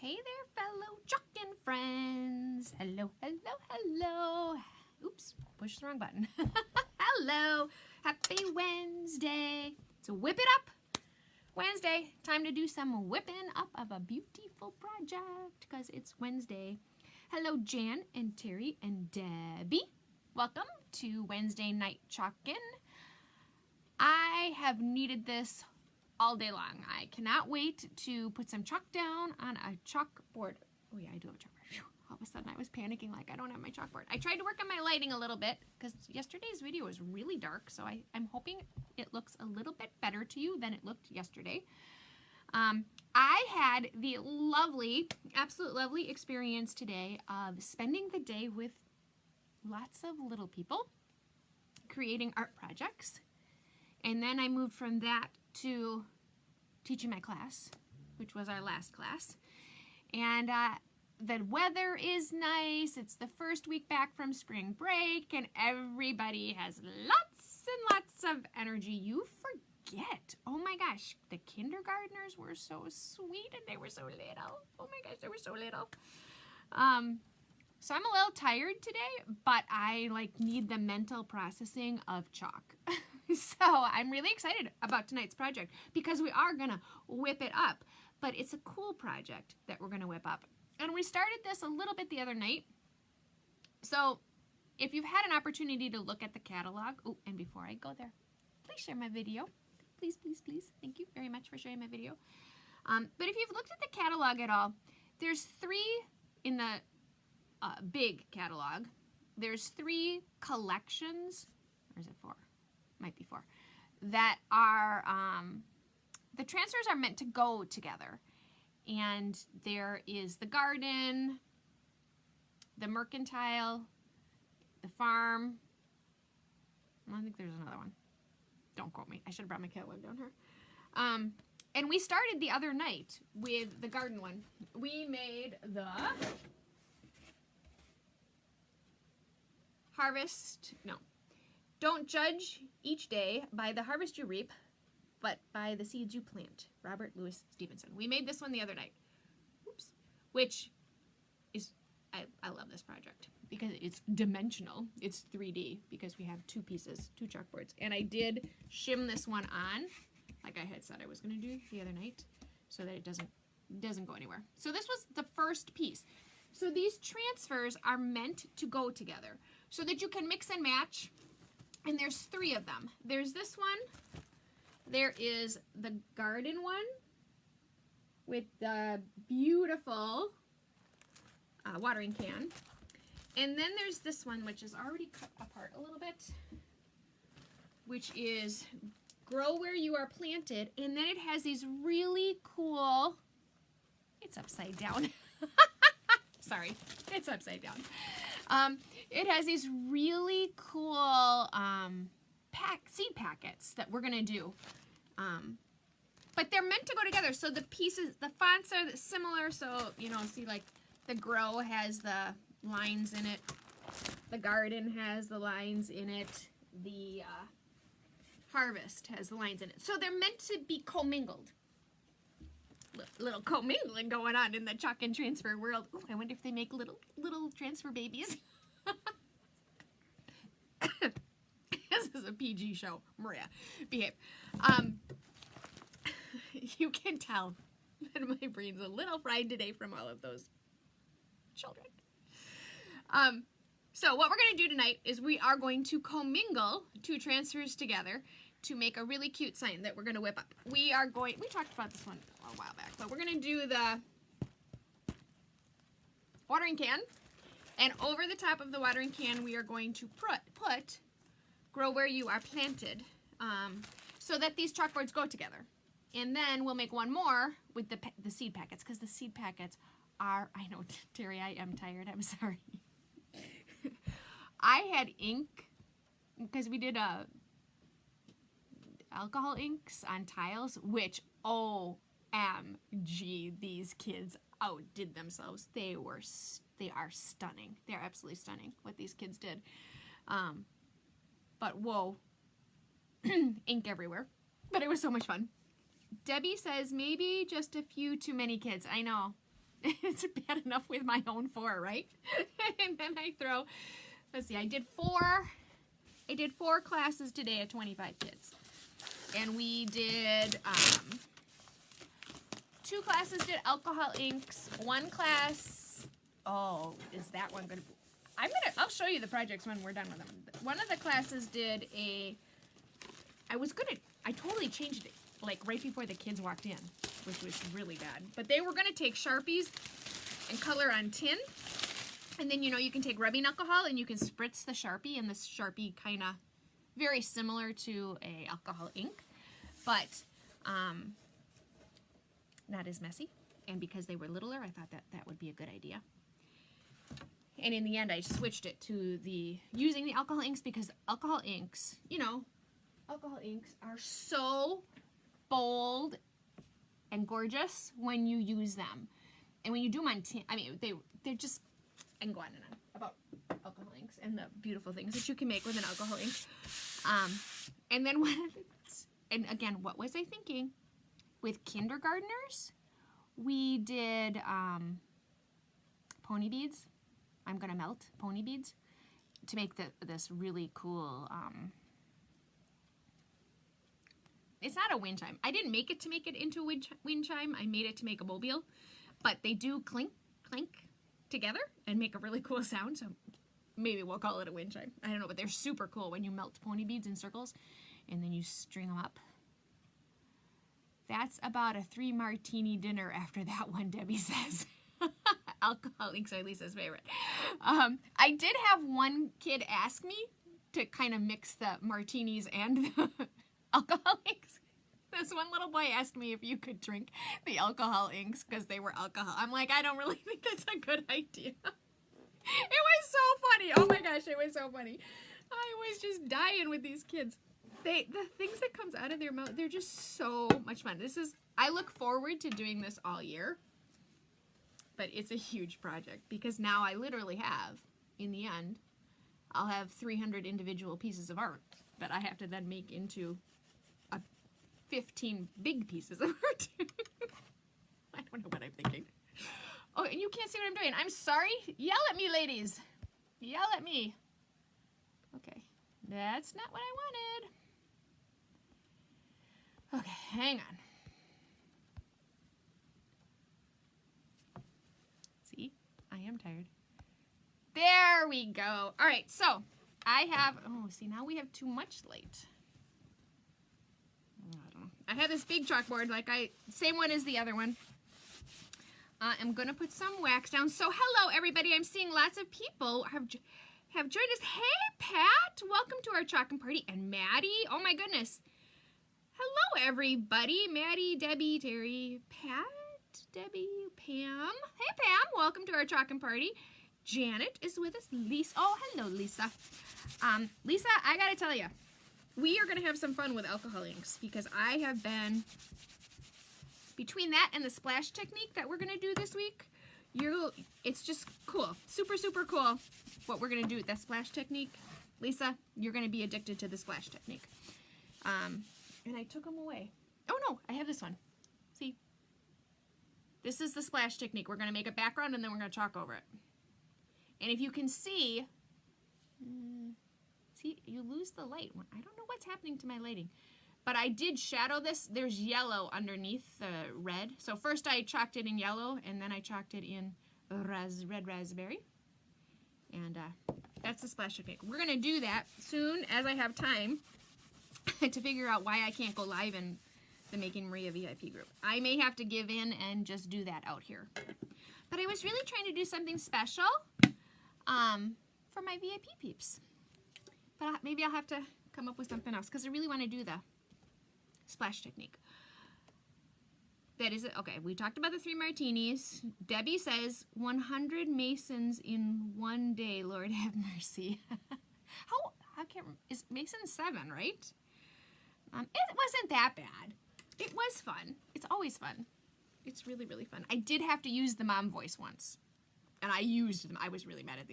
Hey there, fellow chalking friends. Hello, hello, hello. Oops, pushed the wrong button. Hello, happy Wednesday. So whip it up. Wednesday, time to do some whipping up of a beautiful project because it's Wednesday. Hello, Jan and Terry and Debbie. Welcome to Wednesday Night Chalkin'. I have needed this all day long. I cannot wait to put some chalk down on a chalkboard. Oh yeah, I do have a chalkboard. Whew. All of a sudden I was panicking like I don't have my chalkboard. I tried to work on my lighting a little bit because yesterday's video was really dark, so I'm hoping it looks a little bit better to you than it looked yesterday. I had the lovely, absolute lovely experience today of spending the day with lots of little people creating art projects. And then I moved from that to teaching my class, which was our last class. And the weather is nice. It's the first week back from spring break, and everybody has lots and lots of energy. You forget. Oh my gosh, the kindergartners were so sweet, and they were so little. Oh my gosh, they were so little. So I'm a little tired today, but I need the mental processing of chalk. So I'm really excited about tonight's project because we are gonna whip it up, but it's a cool project that we're gonna whip up. And we started this a little bit the other night. So if you've had an opportunity to look at the catalog, oh, and before I go there, please share my video. Please, please, please. Thank you very much for sharing my video. But if you've looked at the catalog at all, there's 3 in the big catalog. There's 3 collections, or is it 4? Might be 4, that are, the transfers are meant to go together. And there is the garden, the mercantile, the farm. I think there's another one. Don't quote me. I should have brought my catalog down here. And we started the other night with the garden one. We made the Don't judge each day by the harvest you reap, but by the seeds you plant. Robert Louis Stevenson. We made this one the other night. Oops. Which is, I love this project because it's dimensional. It's 3D because we have 2 pieces, 2 chalkboards. And I did shim this one on, like I had said I was going to do the other night, so that it doesn't go anywhere. So this was the first piece. So these transfers are meant to go together so that you can mix and match. And there's 3 of them. There's this one. There is the garden one with the beautiful watering can. And then there's this one, which is already cut apart a little bit, which is Grow Where You Are Planted. And then it has these really cool, it's upside down. Sorry, it's upside down. It has these really cool seed packets that we're gonna do, but they're meant to go together. So the pieces, the fonts are similar. So see, like the Grow has the lines in it, the garden has the lines in it, the harvest has the lines in it. So they're meant to be commingled. Little commingling going on in the chalk and transfer world. Ooh, I wonder if they make little transfer babies. This is a PG show. Maria, behave. You can tell that my brain's a little fried today from all of those children. So what we're going to do tonight is we are going to commingle 2 transfers together to make a really cute sign that we're going to whip up. We talked about this one a while back, but we're going to do the watering can, and over the top of the watering can we are going to put Grow Where You Are Planted, so that these chalkboards go together. And then we'll make one more with the seed packets, because the seed packets are, I know, Terry, I am tired, I'm sorry. I had ink, because we did alcohol inks on tiles, which OMG, these kids outdid themselves. They are stunning. They're absolutely stunning what these kids did. But whoa, ink everywhere. But it was so much fun. Debbie says maybe just a few too many kids. I know. It's bad enough with my own 4, right? And then I throw, let's see, I did 4 classes today of 25 kids. And we did, 2 classes did alcohol inks. 1 class, oh, is that one going to be? I'll show you the projects when we're done with them. One of the classes did I totally changed it, like right before the kids walked in, which was really bad. But they were going to take Sharpies and color on tin. And then, you can take rubbing alcohol and you can spritz the Sharpie, and this Sharpie kind of very similar to a alcohol ink, but not as messy. And because they were littler, I thought that would be a good idea. And in the end, I switched it to using the alcohol inks, because alcohol inks, alcohol inks are so bold and gorgeous when you use them. And when you do them on tin, I mean, they're just, I can go on and on about alcohol inks and the beautiful things that you can make with an alcohol ink. And then and again, what was I thinking? With kindergartners, we did pony beads. I'm going to melt pony beads to make this really cool, it's not a wind chime. I didn't make it to make it into a wind chime. I made it to make a mobile, but they do clink, clank together and make a really cool sound, so maybe we'll call it a wind chime. I don't know, but they're super cool when you melt pony beads in circles and then you string them up. That's about a 3 martini dinner after that one, Debbie says. Alcohol inks are Lisa's favorite. I did have one kid ask me to kind of mix the martinis and the alcohol inks. This one little boy asked me if you could drink the alcohol inks because they were alcohol. I'm like, I don't really think that's a good idea. It was so funny. Oh my gosh, it was so funny. I was just dying with these kids. The things that comes out of their mouth, they're just so much fun. I look forward to doing this all year. But it's a huge project because now I literally have, in the end, I'll have 300 individual pieces of art that I have to then make into 15 big pieces of art. I don't know what I'm thinking. Oh, and you can't see what I'm doing. I'm sorry. Yell at me, ladies. Yell at me. Okay. That's not what I wanted. Okay, hang on. See, I am tired. There we go. All right, so I have, oh, see, now we have too much light. I have this big chalkboard, same one as the other one. I'm going to put some wax down. So hello, everybody. I'm seeing lots of people have joined us. Hey, Pat. Welcome to our chalk and party. And Maddie. Oh, my goodness. Hello, everybody. Maddie, Debbie, Terry, Pat, Debbie, Pam. Hey, Pam. Welcome to our chalk and party. Janet is with us. Lisa. Oh, hello, Lisa. Lisa, I got to tell you, we are going to have some fun with alcohol inks because I have been, between that and the splash technique that we're going to do this week, it's just cool. Super, super cool what we're going to do with that splash technique. Lisa, you're going to be addicted to the splash technique. And I took them away. Oh, no, I have this one. See? This is the splash technique. We're going to make a background and then we're going to chalk over it. And if you can see, see, you lose the light. I don't know what's happening to my lighting. But I did shadow this. There's yellow underneath the red. So first I chalked it in yellow, and then I chalked it in red raspberry. And that's the splash technique. We're going to do that soon as I have time to figure out why I can't go live in the Making Maria VIP group. I may have to give in and just do that out here. But I was really trying to do something special for my VIP peeps. But maybe I'll have to come up with something else because I really want to do the splash technique. That is it. Okay, we talked about the 3 martinis. Debbie says 100 Masons in one day. Lord have mercy. How can't, is Mason 7, right? It wasn't that bad. It was fun. It's always fun. It's really, really fun. I did have to use the mom voice once. And I used them. I was really mad at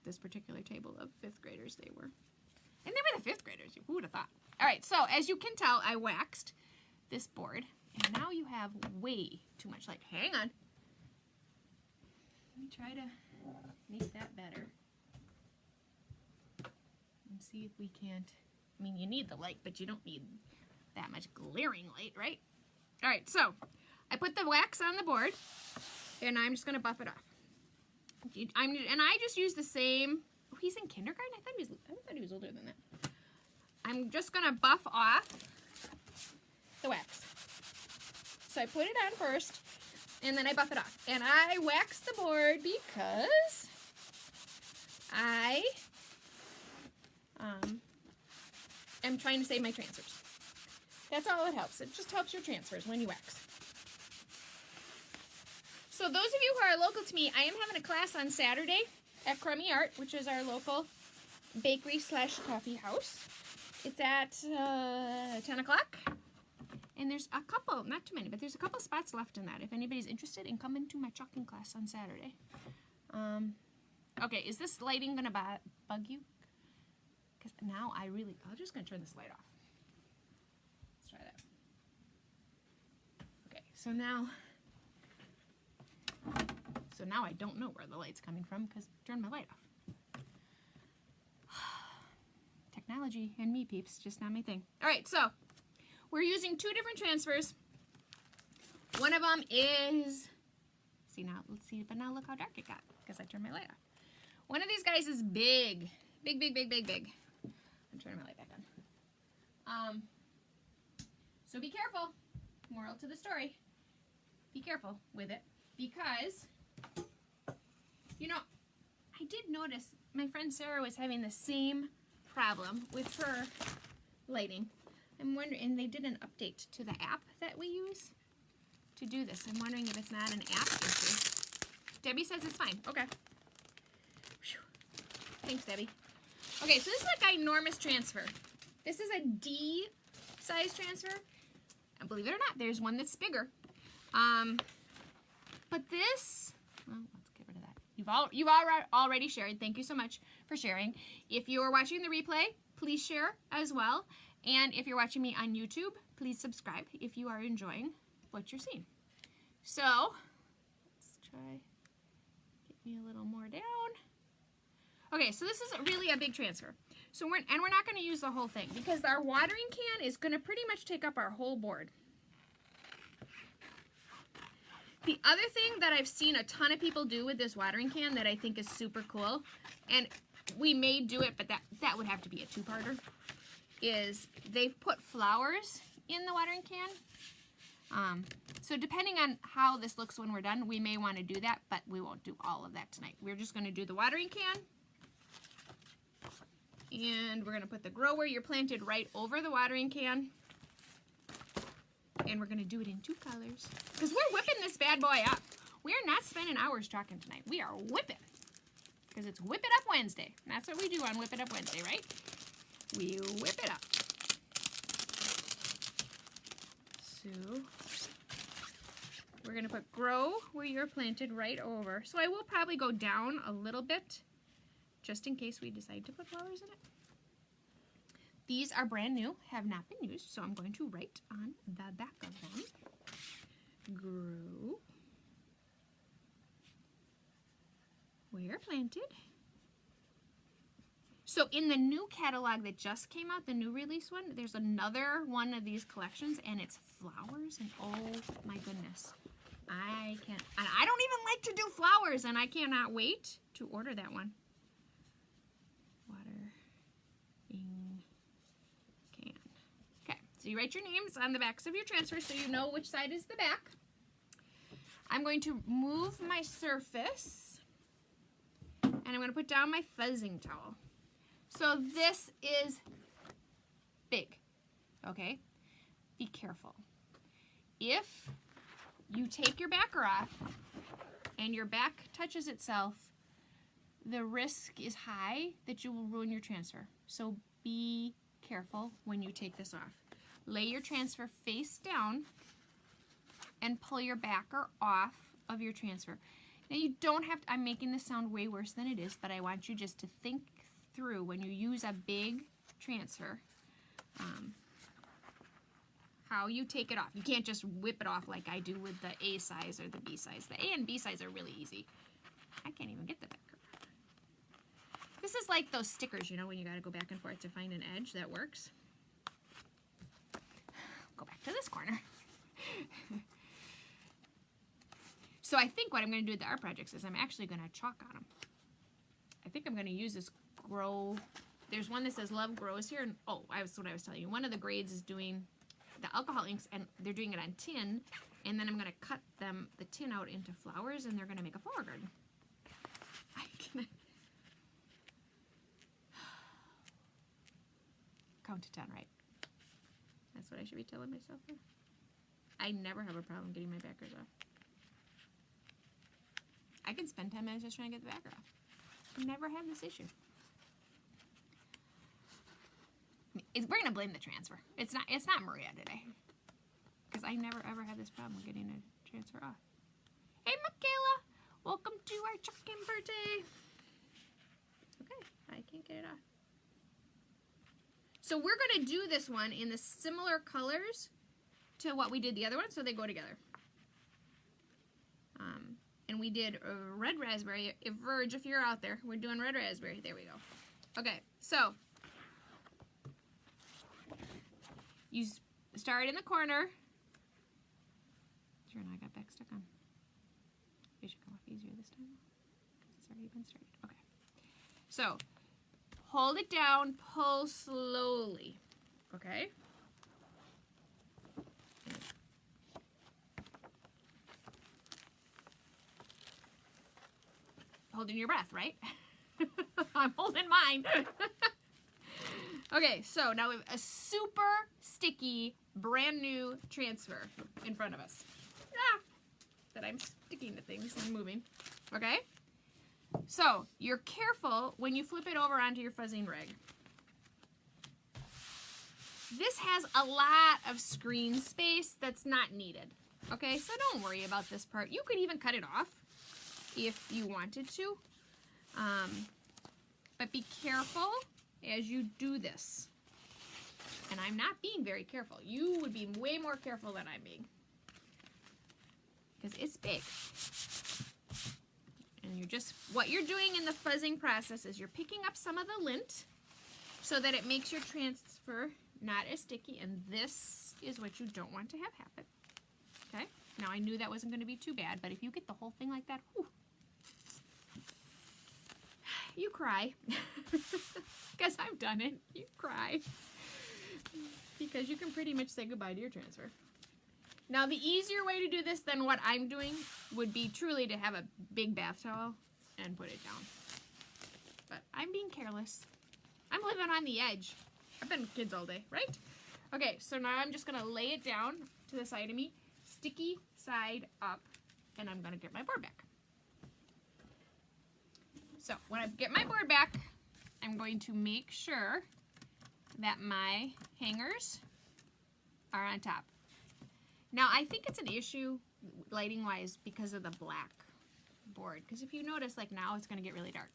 this particular table of 5th graders. They were. And they were the 5th graders. Who would have thought? All right, so as you can tell, I waxed this board. And now you have way too much light. Hang on. Let me try to make that better. And see if we can't, I mean, you need the light, but you don't need that much glaring light, right? All right, so I put the wax on the board, and I'm just gonna buff it off. And I just use the same, oh, he's in kindergarten? I thought he was older than that. I'm just gonna buff off the wax. So I put it on first, and then I buff it off. And I wax the board because I am trying to save my transfers. That's all it helps. It just helps your transfers when you wax. So those of you who are local to me, I am having a class on Saturday at Crummy Art, which is our local bakery / coffee house. It's at 10 o'clock. And there's a couple, not too many, but there's a couple spots left in that if anybody's interested in coming to my chalking class on Saturday. Okay, is this lighting going to bug you? Because now I'm just going to turn this light off. Let's try that. Okay, so now I don't know where the light's coming from because I turned my light off. Technology and me, peeps, just not my thing. All right, so we're using 2 different transfers. One of them is, but now look how dark it got because I turned my light off. One of these guys is big. Big. I'm turning my light back on. So be careful. Moral to the story. Be careful with it because, I did notice my friend Sarah was having the same problem with her lighting. I'm wondering, and they did an update to the app that we use to do this. I'm wondering if it's not an app issue. Debbie says it's fine. Okay. Whew. Thanks, Debbie. Okay, so this is a ginormous transfer. This is a D size transfer. And believe it or not, there's one that's bigger. But this, well, let's get rid of that. You've already shared. Thank you so much for sharing. If you are watching the replay, please share as well. And if you're watching me on YouTube, please subscribe if you are enjoying what you're seeing. So, let's try, get me a little more down. Okay, so this is really a big transfer. So we're not going to use the whole thing because our watering can is going to pretty much take up our whole board. The other thing that I've seen a ton of people do with this watering can that I think is super cool, and we may do it, but that would have to be a 2-parter, is they've put flowers in the watering can. So depending on how this looks when we're done, we may want to do that, but we won't do all of that tonight. We're just going to do the watering can. And we're going to put the grow where you're planted right over the watering can. And we're going to do it in 2 colors. Because we're whipping this bad boy up. We are not spending hours talking tonight. We are whipping. Because it's Whip It Up Wednesday. And that's what we do on Whip It Up Wednesday, right? We whip it up. So we're going to put grow where you're planted right over. So I will probably go down a little bit just in case we decide to put flowers in it. These are brand new, have not been used, so I'm going to write on the back of them. Grow where you're planted. So in the new catalog that just came out, the new release one, there's another one of these collections, and it's flowers, and oh my goodness. I don't even like to do flowers, and I cannot wait to order that one. Watering can. Okay, so you write your names on the backs of your transfer so you know which side is the back. I'm going to move my surface, and I'm going to put down my fuzzing towel. So this is big, okay? Be careful. If you take your backer off and your back touches itself, the risk is high that you will ruin your transfer. So be careful when you take this off. Lay your transfer face down and pull your backer off of your transfer. Now you don't have to, I'm making this sound way worse than it is, but I want you just to think through when you use a big transfer, how you take it off. You can't just whip it off like I do with the A size or the B size. The A and B size are really easy. I can't even get the backer. This is like those stickers, you know, when you got to go back and forth to find an edge that works. Go back to this corner. So I think what I'm going to do with the art projects is I'm actually going to chalk on them. I think I'm going to use this Grow. There's one that says Love Grows here. And, oh, that's what I was telling you. One of the grades is doing the alcohol inks, and they're doing it on tin. And then I'm going to cut the tin out into flowers, and they're going to make a flower garden. Count to 10, right? That's what I should be telling myself here. I never have a problem getting my backers off. I can spend 10 minutes just trying to get the backer off. I never have this issue. We're gonna blame the transfer. It's not Maria today, because I never ever have this problem getting a transfer off. Hey, Michaela, welcome to our check-in birthday. Okay, I can't get it off. So we're gonna do this one in the similar colors to what we did the other one, so they go together. And we did red raspberry. If Verge, if you're out there, we're doing red raspberry. There we go. Okay, so you start in the corner. Sure, now I got back stuck on. It should come off easier this time because it's already been started. Okay, so hold it down, pull slowly. Okay. Holding your breath, right? I'm holding mine. Okay, so now we have a super sticky, brand new transfer in front of us. Ah, that I'm sticking to things and moving. Okay? So, you're careful when you flip it over onto your fuzzing rig. This has a lot of screen space that's not needed. Okay, so don't worry about this part. You could even cut it off if you wanted to, but be careful as you do this. And I'm not being very careful. You would be way more careful than I'm being, because it's big. And what you're doing in the fuzzing process is you're picking up some of the lint so that it makes your transfer not as sticky, and this is what you don't want to have happen. Okay, now I knew that wasn't going to be too bad, but if you get the whole thing like that, whew, you cry. Because I've done it. You cry. Because you can pretty much say goodbye to your transfer. Now, the easier way to do this than what I'm doing would be truly to have a big bath towel and put it down. But I'm being careless. I'm living on the edge. I've been with kids all day, right? Okay, so now I'm just going to lay it down to the side of me, sticky side up, and I'm going to get my board back. So when I get my board back, I'm going to make sure that my hangers are on top. Now, I think it's an issue lighting-wise because of the black board. Because if you notice, like now, it's going to get really dark.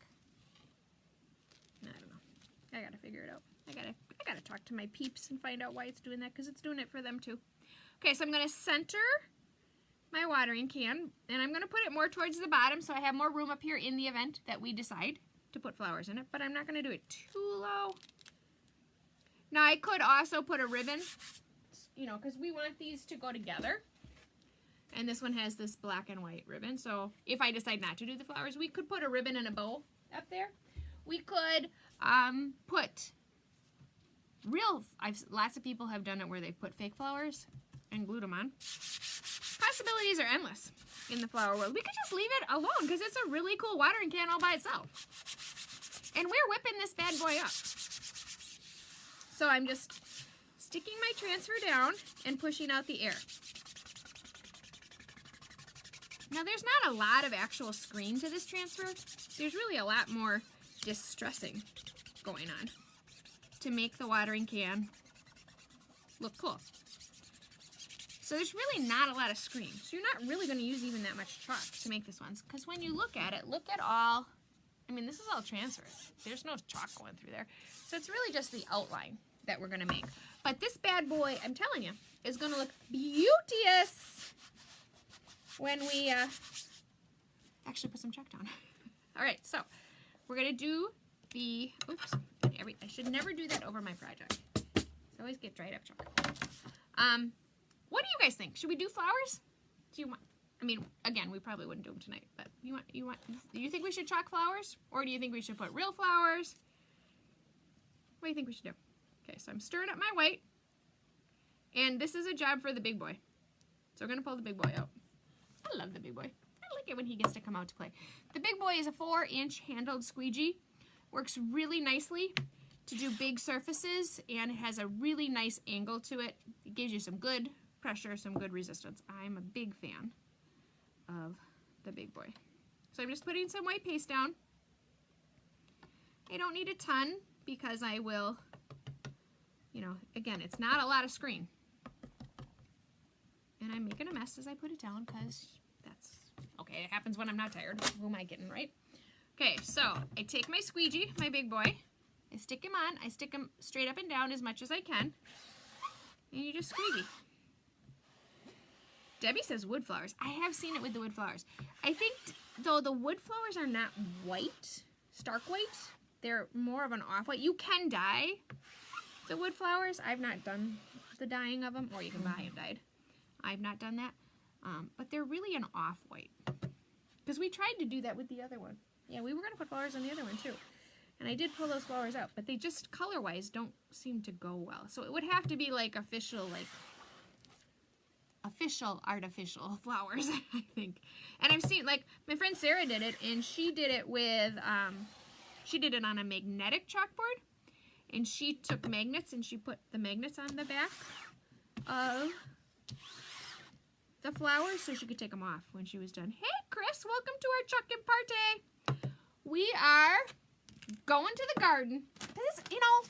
I don't know. I got to figure it out. I gotta talk to my peeps and find out why it's doing that, because it's doing it for them too. Okay, so I'm going to center my watering can, and I'm going to put it more towards the bottom so I have more room up here in the event that we decide to put flowers in it, but I'm not going to do it too low. Now, I could also put a ribbon, you know, because we want these to go together, and this one has this black and white ribbon, so if I decide not to do the flowers, we could put a ribbon and a bow up there. We could put lots of people have done it where they put fake flowers and glued them on. Possibilities are endless in the flower world. We could just leave it alone because it's a really cool watering can all by itself. And we're whipping this bad boy up. So I'm just sticking my transfer down and pushing out the air. Now there's not a lot of actual screen to this transfer. There's really a lot more distressing going on to make the watering can look cool. So there's really not a lot of screen. So you're not really going to use even that much chalk to make this one. Because when you look at it, look at all, I mean, this is all transfer. There's no chalk going through there. So it's really just the outline that we're going to make. But this bad boy, I'm telling you, is going to look beauteous when we actually put some chalk down. All right, so we're gonna do the, oops, I should never do that over my project. I always get dried up chalk. What do you guys think? Should we do flowers? Do you want, I mean, again, we probably wouldn't do them tonight, but do you think we should chalk flowers? Or do you think we should put real flowers? What do you think we should do? Okay, so I'm stirring up my white. And this is a job for the big boy. So we're gonna pull the big boy out. I love the big boy. I like it when he gets to come out to play. The big boy is a 4-inch handled squeegee. Works really nicely to do big surfaces, and it has a really nice angle to it. It gives you some good pressure, some good resistance. I'm a big fan of the big boy. So I'm just putting some white paste down. I don't need a ton because I will, you know, again, it's not a lot of screen. And I'm making a mess as I put it down because that's, okay, it happens when I'm not tired. Who am I kidding, right? Okay, so I take my squeegee, my big boy, I stick him on, I stick him straight up and down as much as I can, and you just squeegee. Debbie says wood flowers. I have seen it with the wood flowers. I think, though, the wood flowers are not white, stark white. They're more of an off-white. You can dye the wood flowers. I've not done the dyeing of them, or you can buy them dyed. I've not done that, but they're really an off-white. Because we tried to do that with the other one. Yeah, we were going to put flowers on the other one too. And I did pull those flowers out, but they just color-wise don't seem to go well. So it would have to be like official artificial flowers, I think. And I've seen, like, my friend Sarah did it, and she did it with, she did it on a magnetic chalkboard. And she took magnets and she put the magnets on the back of the flowers so she could take them off when she was done. Hey, Chris, welcome to our chucking party. We are going to the garden. This, you know,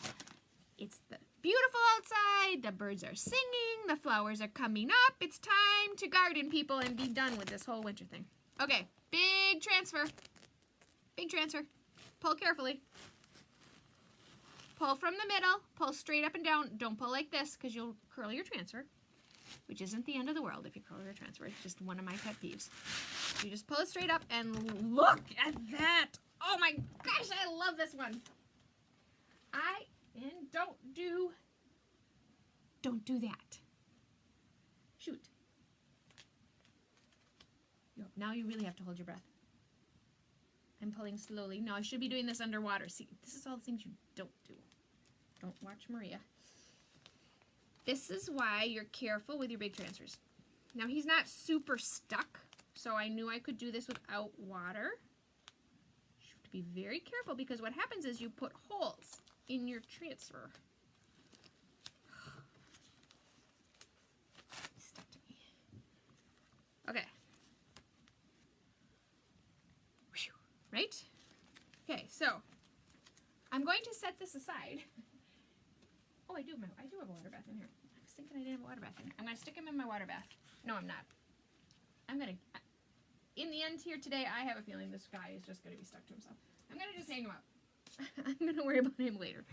it's beautiful outside. The birds are singing. The flowers are coming up. It's time to garden, people, and be done with this whole winter thing. Okay, big transfer. Big transfer. Pull carefully. Pull from the middle. Pull straight up and down. Don't pull like this because you'll curl your transfer, which isn't the end of the world if you curl your transfer. It's just one of my pet peeves. You just pull it straight up and look at that. Oh my gosh, I love this one. Don't do that. Shoot. Now you really have to hold your breath. I'm pulling slowly. No, I should be doing this underwater. See, this is all the things you don't do. Don't watch Maria. This is why you're careful with your big transfers. Now he's not super stuck, so I knew I could do this without water. You have to be very careful because what happens is you put holes in your transfer. Stuck to me. Okay. Right? Okay, so I'm going to set this aside. Oh, I do have a water bath in here. I was thinking I didn't have a water bath in here. I'm going to stick him in my water bath. No, I'm not. I'm going to, in the end here today, I have a feeling this guy is just going to be stuck to himself. I'm going to just hang him up. I'm going to worry about him later.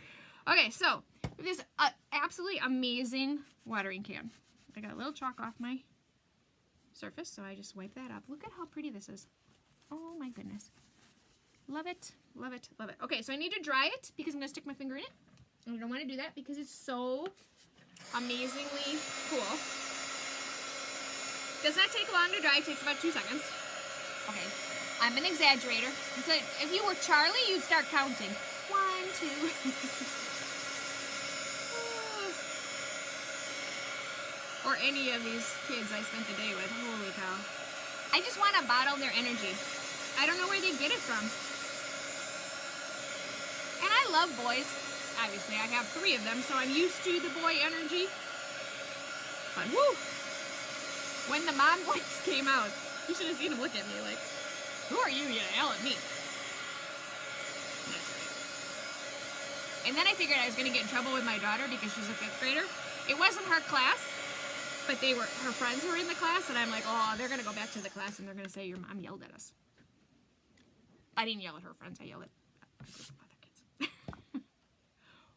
Okay, so this absolutely amazing watering can. I got a little chalk off my surface, so I just wipe that up. Look at how pretty this is. Oh my goodness. Love it, love it, love it. Okay, so I need to dry it because I'm going to stick my finger in it. And I don't want to do that because it's so amazingly cool. Does not take long to dry. It takes about 2 seconds. Okay, I'm an exaggerator. So if you were Charlie, you'd start counting. 1, 2. Or any of these kids I spent the day with. Holy cow. I just want to bottle their energy. I don't know where they get it from. And I love boys. Obviously, I have 3 of them, so I'm used to the boy energy. But woo! When the mom voice came out, you should have seen him look at me like, who are you to yell at me? That's right. And then I figured I was going to get in trouble with my daughter because she's a 5th grader. It wasn't her class, but they were her friends who were in the class, and I'm like, oh, they're going to go back to the class and they're going to say your mom yelled at us. I didn't yell at her friends, I yelled at other kids.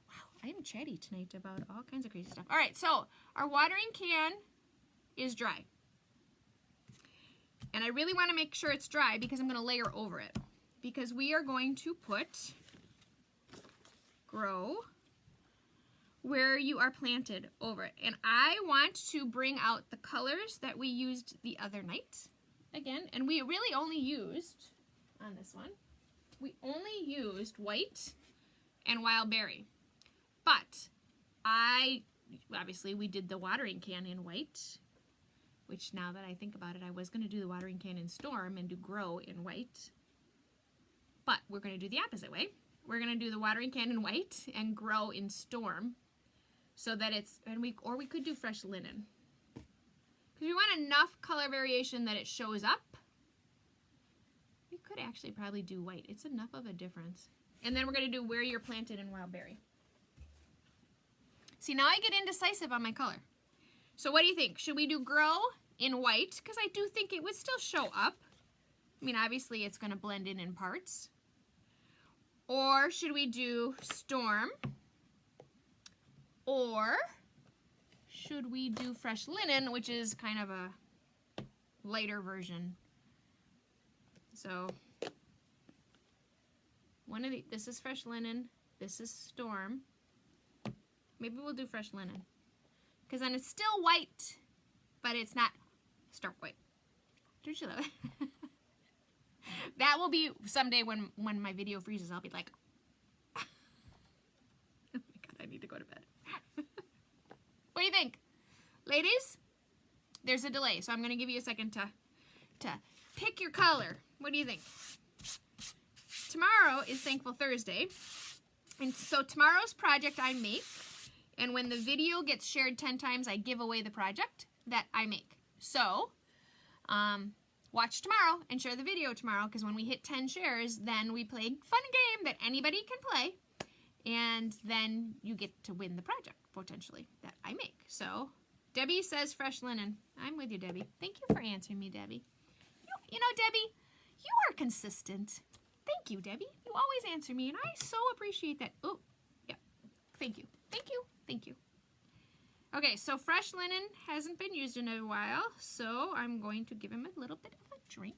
Wow, I am chatty tonight about all kinds of crazy stuff. All right, so our watering can is dry. And I really want to make sure it's dry because I'm going to layer over it. because we are going to put Grow where you are planted over it. And I want to bring out the colors that we used the other night again. And we really only used, on this one, we only used white and wild berry. But obviously we did the watering can in white, which now that I think about it, I was going to do the watering can in Storm and do Grow in white. But we're going to do the opposite way. We're going to do the watering can in white and Grow in Storm, so that it's, or we could do fresh linen. Because we want enough color variation that it shows up. We could actually probably do white. It's enough of a difference. And then we're going to do where you're planted in wild berry. See, now I get indecisive on my color. So what do you think? Should we do Grow in white? Because I do think it would still show up. I mean, obviously it's going to blend in parts. Or should we do Storm? Or should we do fresh linen, which is kind of a lighter version? So this is fresh linen, this is Storm. Maybe we'll do fresh linen, because then it's still white, but it's not stark white. Don't you love it? That will be someday when my video freezes. I'll be like, oh my god, I need to go to bed. What do you think? Ladies, there's a delay, so I'm going to give you a second to pick your color. What do you think? Tomorrow is Thankful Thursday, and so tomorrow's project I make, and when the video gets shared 10 times, I give away the project that I make. So, watch tomorrow and share the video tomorrow, because when we hit 10 shares, then we play a fun game that anybody can play, and then you get to win the project, potentially, that I make. So, Debbie says fresh linen. I'm with you, Debbie. Thank you for answering me, Debbie. You know, Debbie, you are consistent. Thank you, Debbie. You always answer me, and I so appreciate that. Oh, yeah. Thank you. Thank you. Thank you. Okay, so fresh linen hasn't been used in a while, so I'm going to give him a little bit of a drink.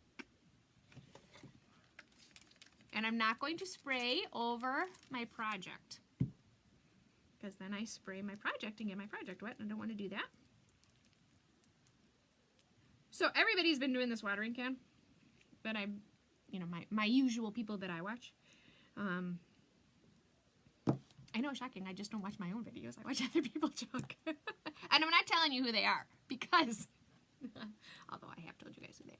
And I'm not going to spray over my project, because then I spray my project and get my project wet, and I don't want to do that. So everybody's been doing this watering can, but my usual people that I watch. I know, shocking, I just don't watch my own videos. I watch other people talk. And I'm not telling you who they are, because, although I have told you guys who they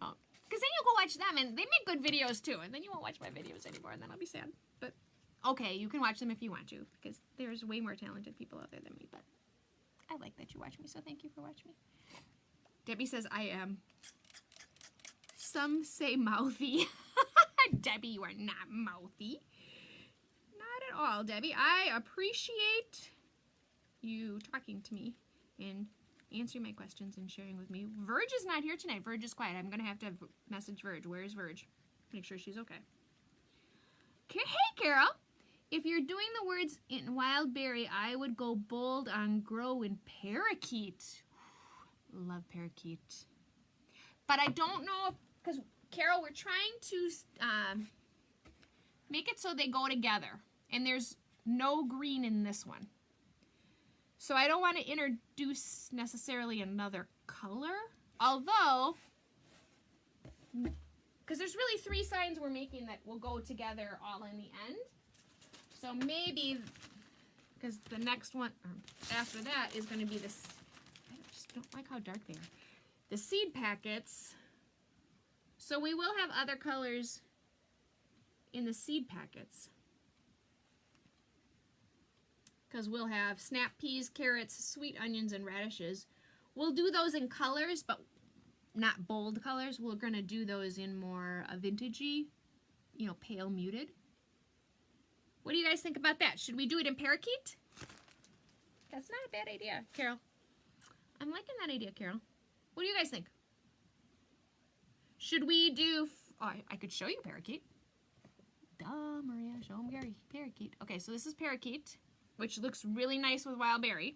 are. Because then you'll go watch them, and they make good videos too, and then you won't watch my videos anymore, and then I'll be sad. But, okay, you can watch them if you want to, because there's way more talented people out there than me, but I like that you watch me, so thank you for watching me. Debbie says I am. Some say mouthy. Debbie, you are not mouthy. Not at all, Debbie. I appreciate you talking to me and answering my questions and sharing with me. Verge is not here tonight. Verge is quiet. I'm going to have to message Verge. Where is Verge? Make sure she's okay. Hey, Carol. If you're doing the words in wild berry, I would go bold on Grow in parakeet. Love parakeet. But I don't know, because Carol, we're trying to make it so they go together. And there's no green in this one. So I don't want to introduce necessarily another color. Although, because there's really 3 signs we're making that will go together all in the end. So maybe, because the next one after that is going to be this, I just don't like how dark they are. The seed packets. So we will have other colors in the seed packets, because we'll have snap peas, carrots, sweet onions, and radishes. We'll do those in colors, but not bold colors. We're going to do those in more vintagey, pale muted. What do you guys think about that? Should we do it in parakeet? That's not a bad idea, Carol. I'm liking that idea, Carol. What do you guys think? Should we do... Oh, I could show you parakeet. Duh, Maria, show them parakeet. Okay, so this is parakeet, which looks really nice with wild berry.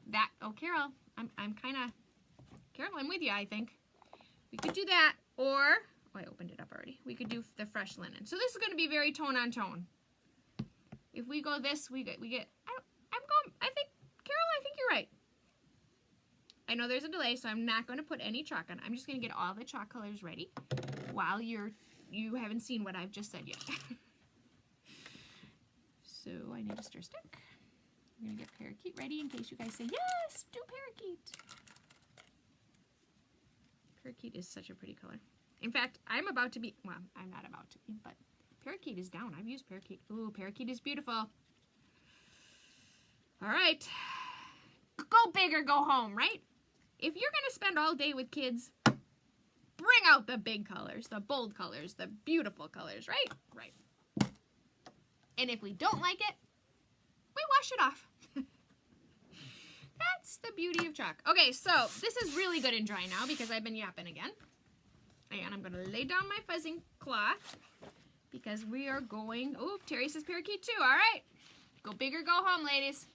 That... Oh, Carol, I'm kind of... Carol, I'm with you, I think. We could do that, or... Oh, I opened it up already. We could do the fresh linen. So this is going to be very tone on tone. If we go this, we get, I think, Carol, I think you're right. I know there's a delay, so I'm not going to put any chalk on. I'm just going to get all the chalk colors ready while you haven't seen what I've just said yet. So I need a stir stick. I'm going to get parakeet ready in case you guys say, yes, do parakeet. Parakeet is such a pretty color. In fact, I'm not about to be, but parakeet is down. I've used parakeet. Ooh, parakeet is beautiful. All right. Go big or go home, right? If you're going to spend all day with kids, bring out the big colors, the bold colors, the beautiful colors, right? Right. And if we don't like it, we wash it off. That's the beauty of chalk. Okay, so this is really good and dry now because I've been yapping again. And I'm going to lay down my fuzzing cloth because we are going, oh, Terry says parakeet too. All right. Go big or go home, ladies.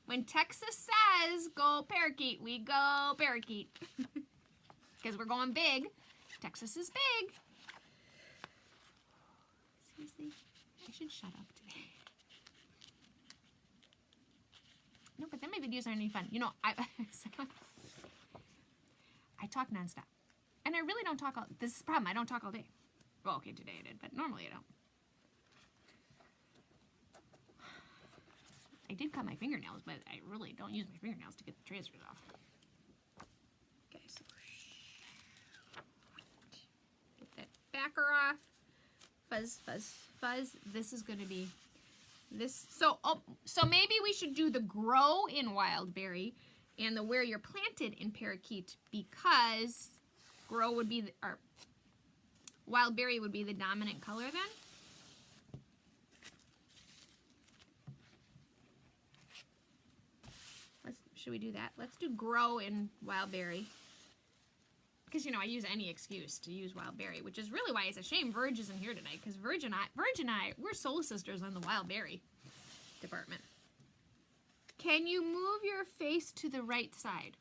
When Texas says go parakeet, we go parakeet. Because we're going big. Texas is big. Seriously, I should shut up today. No, but then my videos aren't any fun. You know, I talk nonstop. And I really don't talk all, this is the problem, I don't talk all day. Well, okay, today I did, but normally I don't. I did cut my fingernails, but I really don't use my fingernails to get the transfers off. Okay, so get that backer off. Fuzz, fuzz, fuzz. This is going to be this. So maybe we should do the grow in wild berry and the where you're planted in parakeet because grow would be or wild berry would be the dominant color then. Should we do that? Let's do grow in wild berry. Because, you know, I use any excuse to use wild berry, which is really why it's a shame Verge isn't here tonight. Because Verge and I, we're soul sisters on the wild berry department. Can you move your face to the right side?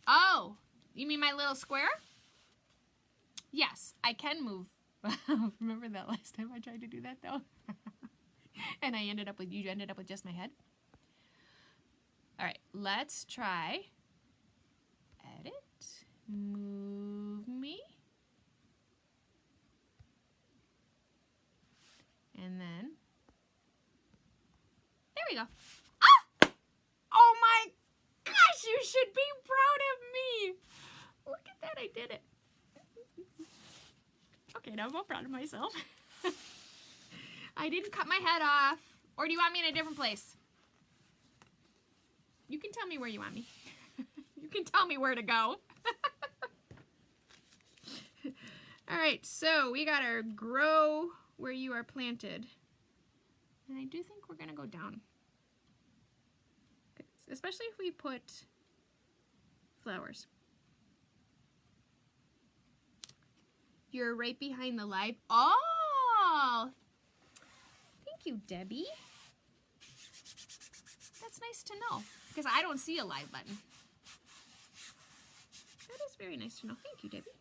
Oh, you mean my little square? Yes, I can move. Remember that last time I tried to do that, though? And you ended up with just my head? All right, let's try edit, move me, and then, there we go. Ah! Oh my gosh, you should be proud of me. Look at that, I did it. Okay, now I'm all proud of myself. I didn't cut my head off. Or do you want me in a different place? You can tell me where you want me. You can tell me where to go. All right, so we got our grow where you are planted. And I do think we're going to go down. Especially if we put flowers. You're right behind the live. Oh! Thank you, Debbie. That's nice to know. Because I don't see a live button. That is very nice to know. Thank you, Debbie.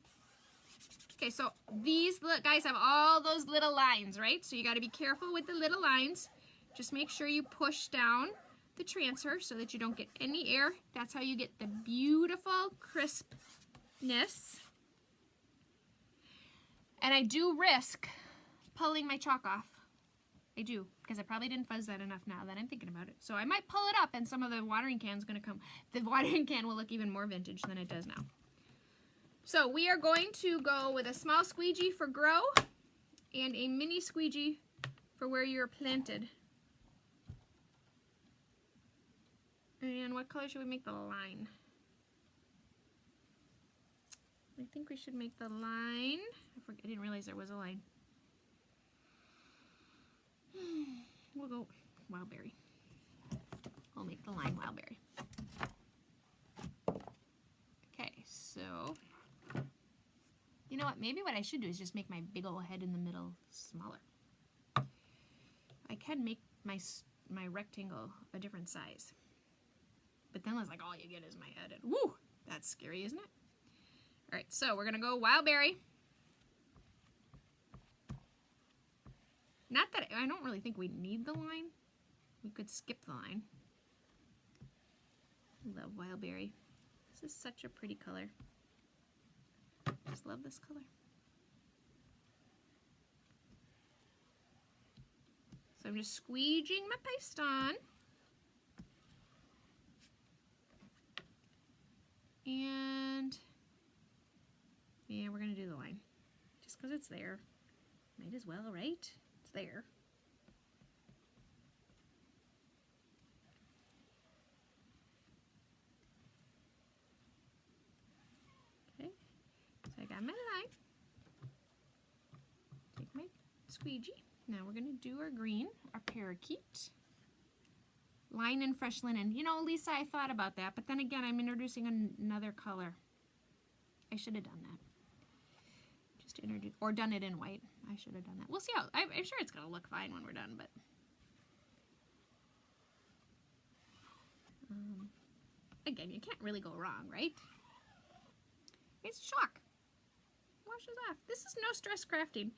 Okay, so these guys have all those little lines, right? So you got to be careful with the little lines. Just make sure you push down the transfer so that you don't get any air. That's how you get the beautiful crispness. And I do risk pulling my chalk off. I do, because I probably didn't fuzz that enough now that I'm thinking about it. So I might pull it up and some of the watering can's going to come. The watering can will look even more vintage than it does now. So we are going to go with a small squeegee for grow and a mini squeegee for where you're planted. And what color should we make the line? I think we should make the line. I didn't realize there was a line. We'll go wildberry. We'll make the line wildberry. Okay, so you know what? Maybe what I should do is just make my big old head in the middle smaller. I can make my rectangle a different size, but then it's like all you get is my head. And woo, that's scary, isn't it? All right, so we're gonna go wildberry. Not that, I don't really think we need the line. We could skip the line. Love wild berry. This is such a pretty color. Just love this color. So I'm just squeegeeing my paste on. And yeah, we're gonna do the line. Just because it's there. Might as well, right? It's there. Okay, so I got my line. Take my squeegee. Now we're gonna do our green, our parakeet. Line and fresh linen. You know, Lisa, I thought about that, but then again, I'm introducing another color. I should have done that. Just to introduce, or done it in white. I should have done that. We'll see how, I'm sure it's gonna look fine when we're done, but. Again, you can't really go wrong, right? It's chalk. Washes off. This is no stress crafting.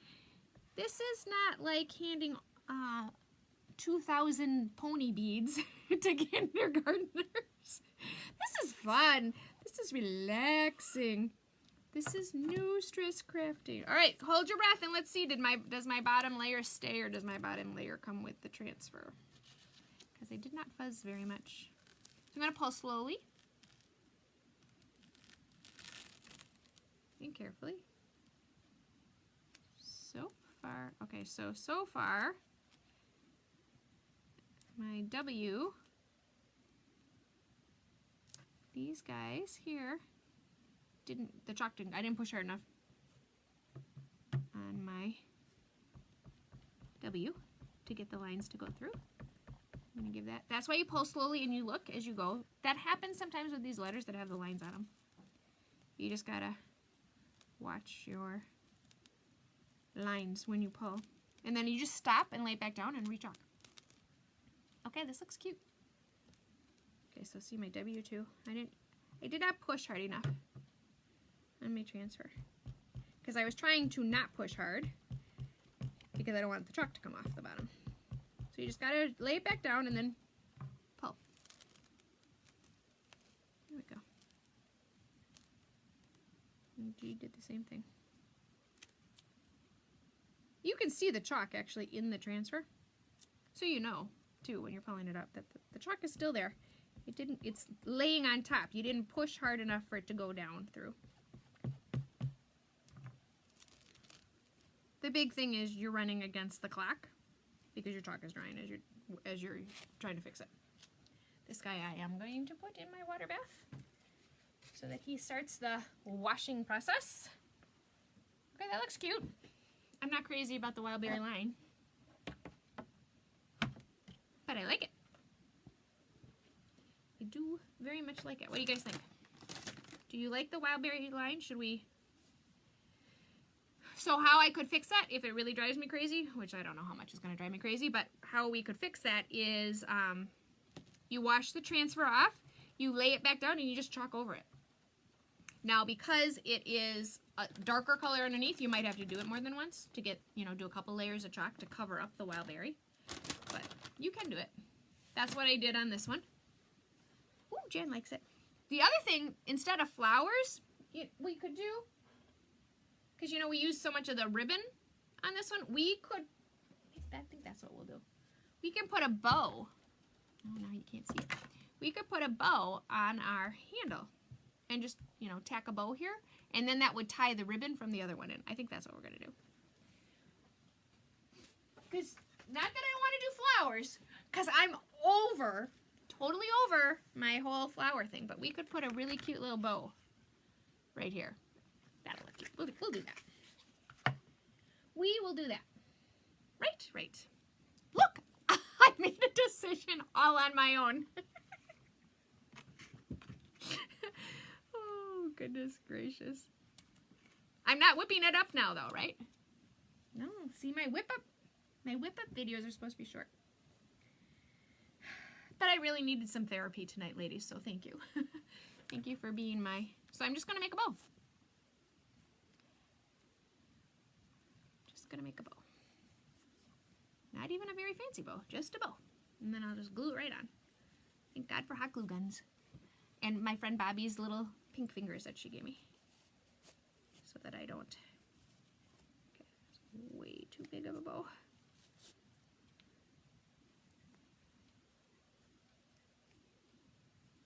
This is not like handing 2,000 pony beads to kindergartners. This is fun. This is relaxing. This is no stress crafting. All right, hold your breath and let's see. Does my bottom layer stay or does my bottom layer come with the transfer? Because I did not fuzz very much. So I'm going to pull slowly and carefully. So far, okay, so far, my W, these guys here, I didn't push hard enough on my W to get the lines to go through. I'm gonna give that, that's why you pull slowly and you look as you go. That happens sometimes with these letters that have the lines on them. You just gotta watch your lines when you pull. And then you just stop and lay it back down and re-chalk. Okay, this looks cute. Okay, so see my W2. I did not push hard enough on my transfer. Because I was trying to not push hard because I don't want the chalk to come off the bottom. So you just gotta lay it back down and then pull. There we go. And G did the same thing. You can see the chalk actually in the transfer. So you know, too, when you're pulling it up, that the chalk is still there. It's laying on top. You didn't push hard enough for it to go down through. The big thing is you're running against the clock because your chalk is drying as you're trying to fix it. This guy I am going to put in my water bath so that he starts the washing process. Okay, that looks cute. I'm not crazy about the wild berry line, but I like it. I do very much like it. What do you guys think? Do you like the wild berry line? Should we? So how I could fix that if it really drives me crazy, which I don't know how much is going to drive me crazy, but how we could fix that is you wash the transfer off, you lay it back down, and you just chalk over it. Now, because it is a darker color underneath, you might have to do it more than once to get, do a couple layers of chalk to cover up the wild berry. But you can do it. That's what I did on this one. Ooh, Jen likes it. The other thing, instead of flowers, we could do, because, we use so much of the ribbon on this one, we could, I think that's what we'll do. We can put a bow. Oh, now you can't see it. We could put a bow on our handle and just, tack a bow here, and then that would tie the ribbon from the other one in. I think that's what we're going to do. Because, not that I don't want to do flowers, because I'm totally over my whole flower thing, but we could put a really cute little bow right here. That'll look cute. We'll do that. We will do that. Right. Look, I made a decision all on my own. Oh, goodness gracious. I'm not whipping it up now, though, right? No, see, my whip up videos are supposed to be short. But I really needed some therapy tonight, ladies, so thank you. Thank you for being so I'm just going to make a bow. Just going to make a bow. Not even a very fancy bow, just a bow. And then I'll just glue it right on. Thank God for hot glue guns. And my friend Bobby's little pink fingers that she gave me. So that I don't. Okay, it's way too big of a bow.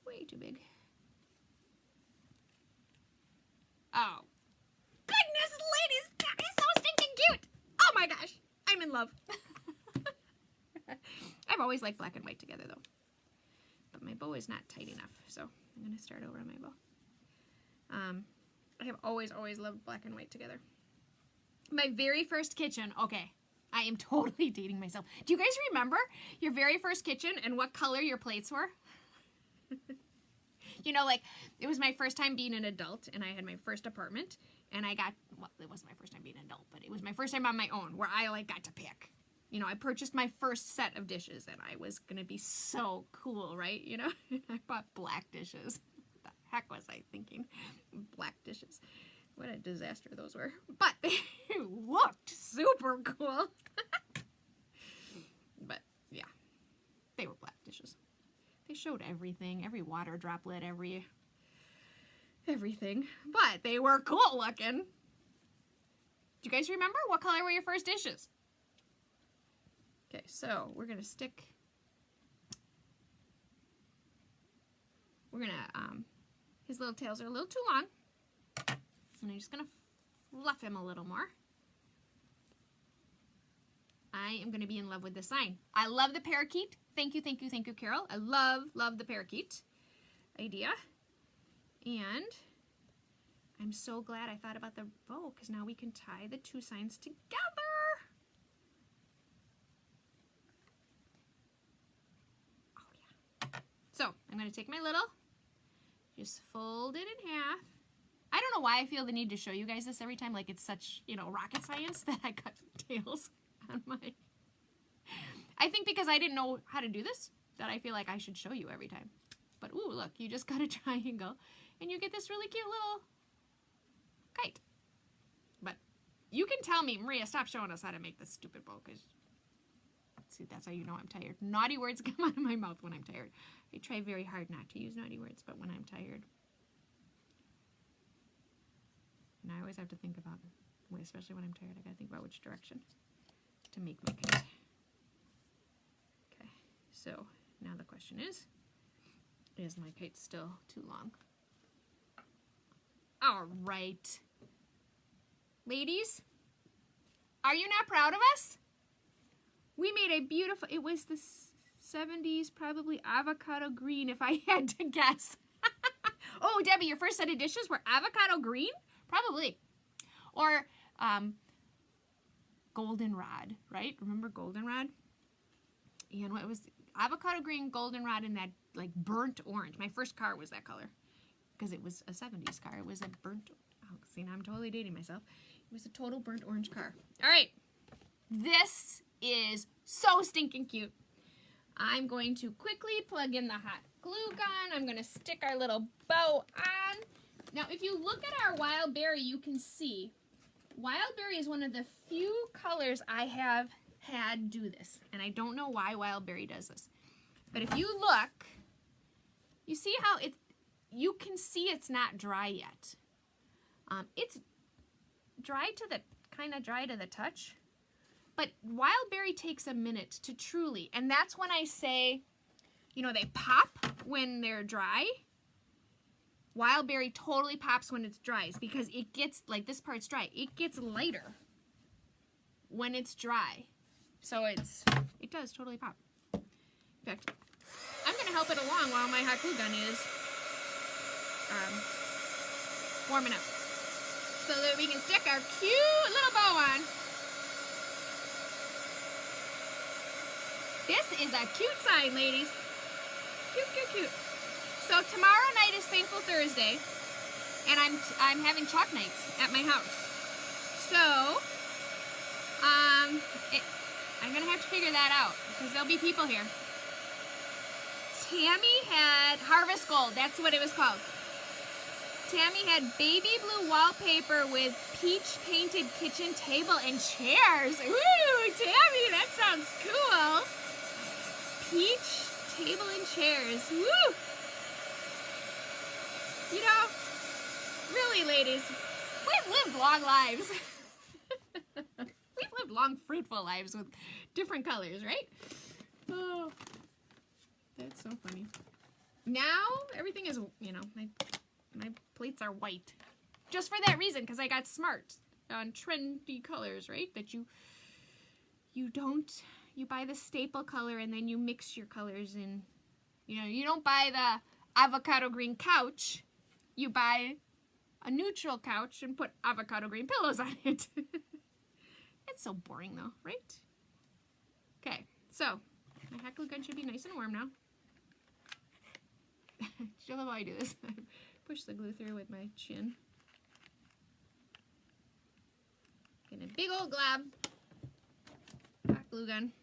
Way too big. Oh. Goodness, ladies, that is so stinking cute. Oh my gosh, I'm in love. I've always liked black and white together though. But my bow is not tight enough, so I'm going to start over on my bow. I have always loved black and white together. My very first kitchen, okay, I am totally dating myself. Do you guys remember your very first kitchen and what color your plates were? You know, like, it was my first time being an adult, and I had my first apartment, and I got, well, it wasn't my first time being an adult, but it was my first time on my own, where I, like, got to pick. You know, I purchased my first set of dishes, and I was going to be so cool, right? You know, I bought black dishes. What the heck was I thinking? Black dishes. What a disaster those were. But they looked super cool. But, yeah, they were black dishes. They showed everything, every water droplet, everything. But they were cool looking. Do you guys remember? What color were your first dishes? Okay, so we're going to stick, his little tails are a little too long. And I'm just going to fluff him a little more. I am going to be in love with this sign. I love the parakeet. Thank you, Carol. I love the parakeet idea. And I'm so glad I thought about the bow, because now we can tie the two signs together. Oh, yeah. So I'm going to take my little, just fold it in half. I don't know why I feel the need to show you guys this every time, like it's such, you know, rocket science that I cut tails on my... I think because I didn't know how to do this, that I feel like I should show you every time. But ooh, look, you just got a triangle, and you get this really cute little kite. But you can tell me, Maria, stop showing us how to make this stupid bow, because, see, that's how you know I'm tired. Naughty words come out of my mouth when I'm tired. I try very hard not to use naughty words, but when I'm tired. And I always have to think about it, especially when I'm tired, I gotta think about which direction to make my kite. Okay, so now the question is my kite still too long? All right. Ladies, are you not proud of us? We made a beautiful, it was the 70s, probably avocado green if I had to guess. Oh, Debbie, your first set of dishes were avocado green? Probably. Or goldenrod, right? Remember goldenrod? And what was avocado green, goldenrod, and that like burnt orange. My first car was that color because it was a 70s car. It was a burnt, oh, see, now I'm totally dating myself. It was a total burnt orange car. All right. This is so stinking cute. I'm going to quickly plug in the hot glue gun. I'm going to stick our little bow on. Now, if you look at our wild berry, you can see wild berry is one of the few colors I have had do this. And I don't know why wild berry does this. But if you look, you see how you can see it's not dry yet. It's dry to the, kind of dry to the touch. But wild berry takes a minute to truly, and that's when I say, you know, they pop when they're dry. Wild berry totally pops when it's dry because it gets, like this part's dry, it gets lighter when it's dry. So it does totally pop. In fact, I'm going to help it along while my hot glue gun is warming up so that we can stick our cute little bow on. This is a cute sign, ladies. Cute, cute, cute. So tomorrow night is Thankful Thursday, and I'm having chalk nights at my house. So, I'm gonna have to figure that out because there'll be people here. Tammy had Harvest Gold. That's what it was called. Tammy had baby blue wallpaper with peach painted kitchen table and chairs. Woo, Tammy, that sounds cool. Peach table and chairs. Woo! You know, really, ladies, we've lived long lives. We've lived long, fruitful lives with different colors, right? Oh, that's so funny. Now, everything is, you know, my plates are white. Just for that reason, because I got smart on trendy colors, right? That you buy the staple color and then you mix your colors in. You know, you don't buy the avocado green couch. You buy a neutral couch and put avocado green pillows on it. It's so boring though, right? Okay, so my hot glue gun should be nice and warm now. She'll love how I do this. I push the glue through with my chin. Getting a big old glob. Hot glue gun.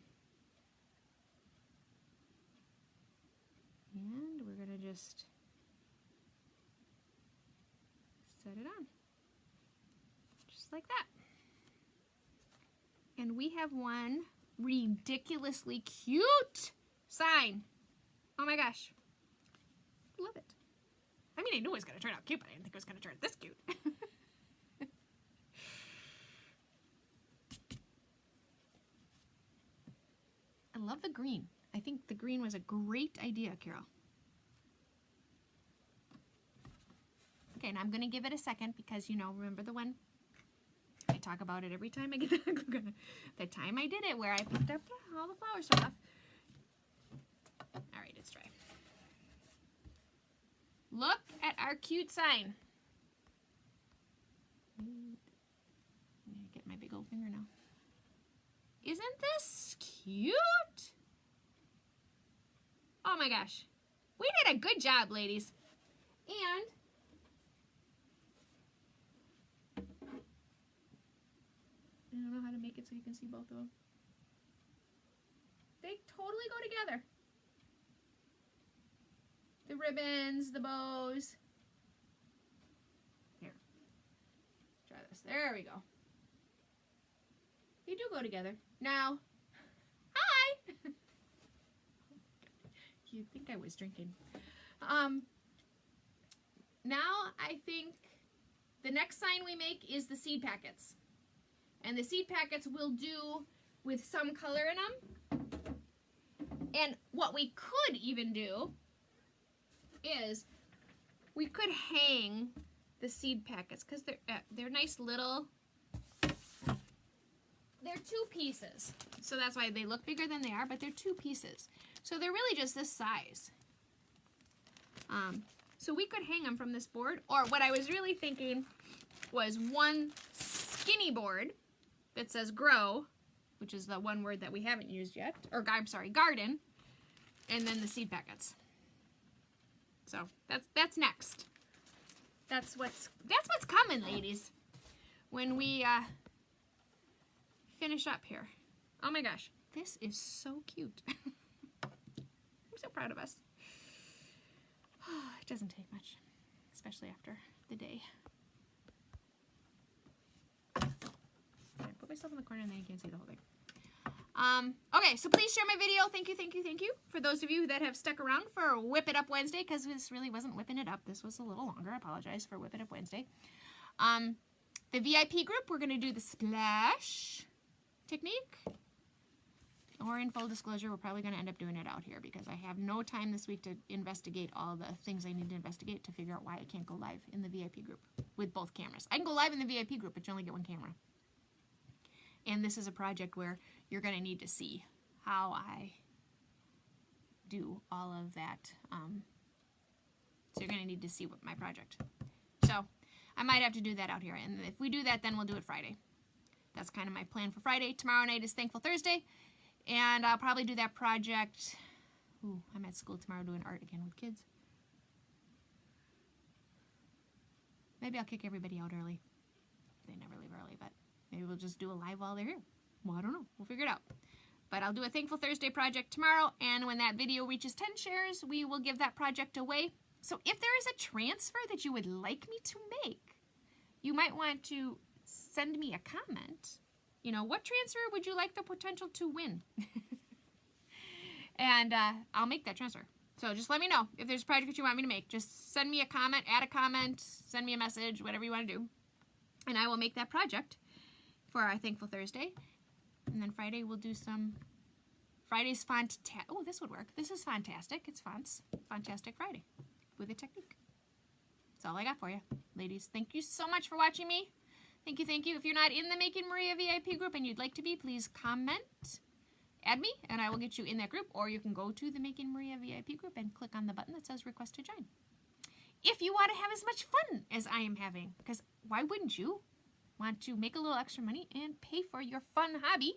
And we're gonna just set it on. Just like that. And we have one ridiculously cute sign. Oh my gosh. Love it. I mean, I knew it was going to turn out cute, but I didn't think it was going to turn this cute. I love the green. I think the green was a great idea, Carol. Okay, and I'm going to give it a second because, you know, remember the one? I talk about it every time I get the time I did it where I picked up all the flower stuff. All right, it's dry. Look at our cute sign. I'm gonna get my big old finger now. Isn't this cute? Oh my gosh. We did a good job, ladies. And I don't know how to make it so you can see both of them. They totally go together. The ribbons, the bows. Here. Try this. There we go. They do go together. Now, hi! You'd think I was drinking. Now I think the next sign we make is the seed packets. And the seed packets we'll do with some color in them. And what we could even do is we could hang the seed packets because they're nice little, they're two pieces. So that's why they look bigger than they are, but they're two pieces. So they're really just this size. So we could hang them from this board, or what I was really thinking was one skinny board that says grow, which is the one word that we haven't used yet, or I'm sorry, garden, and then the seed packets. So that's next. That's what's coming, ladies. When we finish up here. Oh my gosh, this is so cute. I'm so proud of us. It doesn't take much, especially after the day. I put myself in the corner and then you can't see the whole thing. Okay, so please share my video. Thank you, thank you, thank you. For those of you that have stuck around for Whip It Up Wednesday, because this really wasn't whipping it up. This was a little longer. I apologize for Whip It Up Wednesday. The VIP group, we're going to do the splash technique. Or in full disclosure, we're probably going to end up doing it out here because I have no time this week to investigate all the things I need to investigate to figure out why I can't go live in the VIP group with both cameras. I can go live in the VIP group, but you only get one camera. And this is a project where you're going to need to see how I do all of that. So you're going to need to see what my project. So I might have to do that out here. And if we do that, then we'll do it Friday. That's kind of my plan for Friday. Tomorrow night is Thankful Thursday. And I'll probably do that project. Ooh, I'm at school tomorrow doing art again with kids. Maybe I'll kick everybody out early. They never leave early, but maybe we'll just do a live while they're here. Well, I don't know. We'll figure it out. But I'll do a Thankful Thursday project tomorrow, and when that video reaches 10 shares, we will give that project away. So if there is a transfer that you would like me to make, you might want to send me a comment. You know, what transfer would you like the potential to win? And I'll make that transfer. So just let me know if there's a project that you want me to make. Just send me a comment, add a comment, send me a message, whatever you want to do. And I will make that project for our Thankful Thursday. And then Friday we'll do some Friday's font. Oh, this would work. This is fantastic. It's fonts. Fantastic Friday with a technique. That's all I got for you, ladies. Thank you so much for watching me. Thank you, thank you. If you're not in the Making Maria VIP group and you'd like to be, please comment, add me, and I will get you in that group. Or you can go to the Making Maria VIP group and click on the button that says Request to Join. If you want to have as much fun as I am having, because why wouldn't you want to make a little extra money and pay for your fun hobby?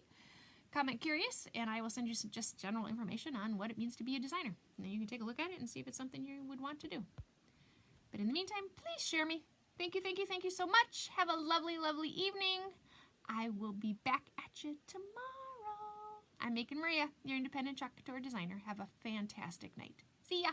Comment curious, and I will send you some just general information on what it means to be a designer. And then you can take a look at it and see if it's something you would want to do. But in the meantime, please share me. Thank you, thank you, thank you so much. Have a lovely, lovely evening. I will be back at you tomorrow. I'm Making Maria, your independent Chalk Couture designer. Have a fantastic night. See ya.